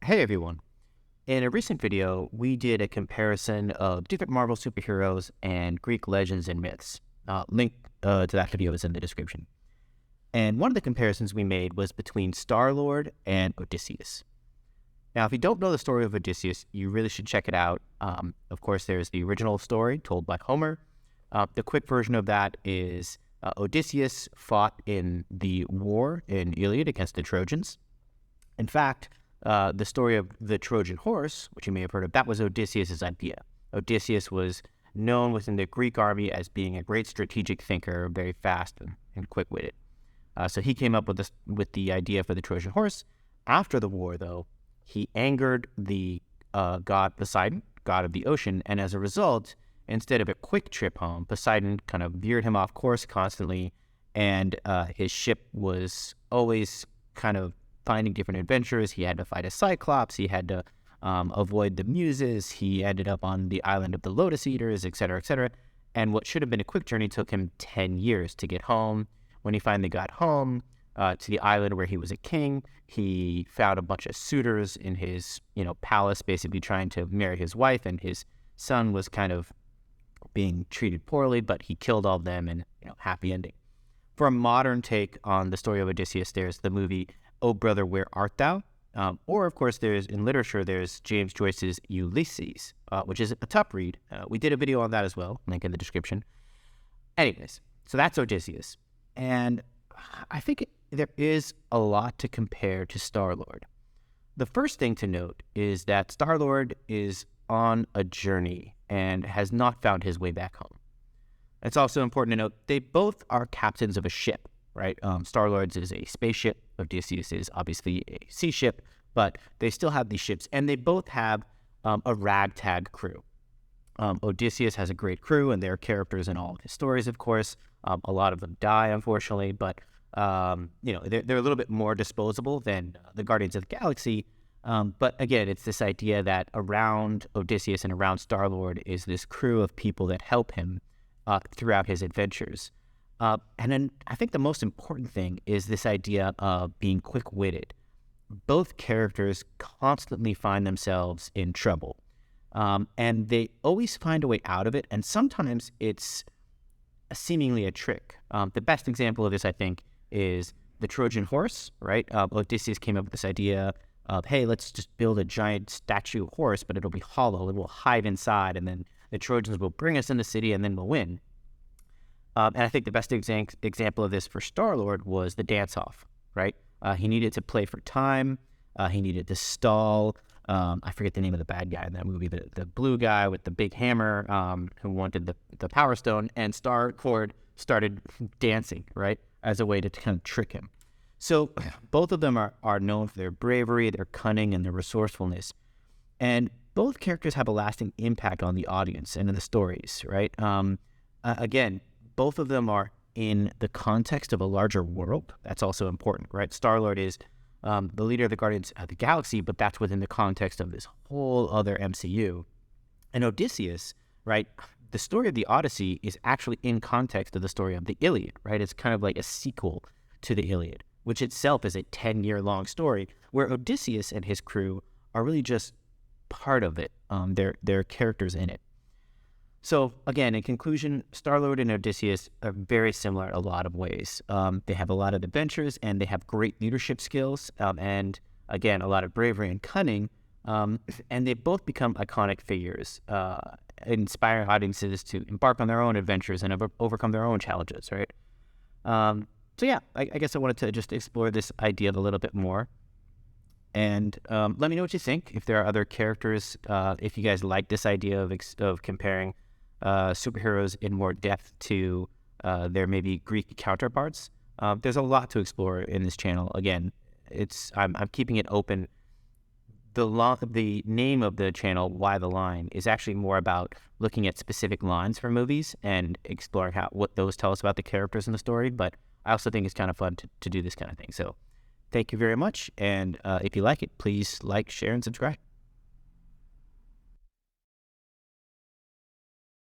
Hey everyone. In a recent video, we did a comparison of different Marvel superheroes and Greek legends and myths. Link to that video is in the description. And one of the comparisons we made was between Star Lord and Odysseus. Now, if you don't know the story of Odysseus, you really should check it out. Of course, there's the original story told by Homer. The quick version of that is Odysseus fought in the war in Iliad against the Trojans. In fact, the story of the Trojan horse, which you may have heard of, that was Odysseus' idea. Odysseus was known within the Greek army as being a great strategic thinker, very fast and quick-witted. So he came up with the idea for the Trojan horse. After the war, though, he angered the god Poseidon, god of the ocean, and as a result, instead of a quick trip home, Poseidon kind of veered him off course constantly, and his ship was always kind of finding different adventures. He had to fight a cyclops. He had to avoid the muses. He ended up on the island of the lotus eaters, etc., etc. And what should have been a quick journey took him 10 years to get home. When he finally got home to the island where he was a king, he found a bunch of suitors in his palace, basically trying to marry his wife, and his son was kind of being treated poorly, but he killed all of them, and happy ending. For a modern take on the story of Odysseus, there's the movie Oh Brother, Where Art Thou? Or, of course, in literature, there's James Joyce's Ulysses, which is a tough read. We did a video on that as well, link in the description. Anyways, so that's Odysseus. And I think there is a lot to compare to Star Lord. The first thing to note is that Star Lord is on a journey and has not found his way back home. It's also important to note they both are captains of a ship, right? Star-Lord's is a spaceship. Odysseus is obviously a sea ship, but they still have these ships, and they both have a ragtag crew. Odysseus has a great crew, and they're characters in all of his stories, of course. A lot of them die, unfortunately, but they're a little bit more disposable than the Guardians of the Galaxy. But again, it's this idea that around Odysseus and around Star-Lord is this crew of people that help him throughout his adventures. And then I think the most important thing is this idea of being quick-witted. Both characters constantly find themselves in trouble, and they always find a way out of it, and sometimes it's seemingly a trick. The best example of this, I think, is the Trojan horse, right? Odysseus came up with this idea of, hey, let's just build a giant statue horse, but it'll be hollow, and we'll hide inside, and then the Trojans will bring us in the city, and then we'll win. And I think the best example of this for Star-Lord was the dance-off, right? He needed to play for time. He needed to stall. I forget the name of the bad guy in that movie, the blue guy with the big hammer who wanted the Power Stone, and Star-Lord started dancing, right, as a way to kind of trick him. So both of them are known for their bravery, their cunning, and their resourcefulness. And both characters have a lasting impact on the audience and in the stories, right? Again, both of them are in the context of a larger world. That's also important, right? Star-Lord is the leader of the Guardians of the Galaxy, but that's within the context of this whole other MCU. And Odysseus, right, the story of the Odyssey is actually in context of the story of the Iliad, right? It's kind of like a sequel to the Iliad, which itself is a 10-year-long story, where Odysseus and his crew are really just part of it. They're characters in it. So again, in conclusion, Star-Lord and Odysseus are very similar in a lot of ways. They have a lot of adventures, and they have great leadership skills, and again, a lot of bravery and cunning, and they both become iconic figures, inspiring audiences to embark on their own adventures and overcome their own challenges, right? So yeah, I guess I wanted to just explore this idea a little bit more. And let me know what you think. If there are other characters, if you guys like this idea of comparing superheroes in more depth to their maybe Greek counterparts, there's a lot to explore in this channel. Again, I'm keeping it open. The name of the channel, Why the Line, is actually more about looking at specific lines for movies and exploring what those tell us about the characters in the story. But I also think it's kind of fun to do this kind of thing. So thank you very much, and if you like it, please like, share, and subscribe.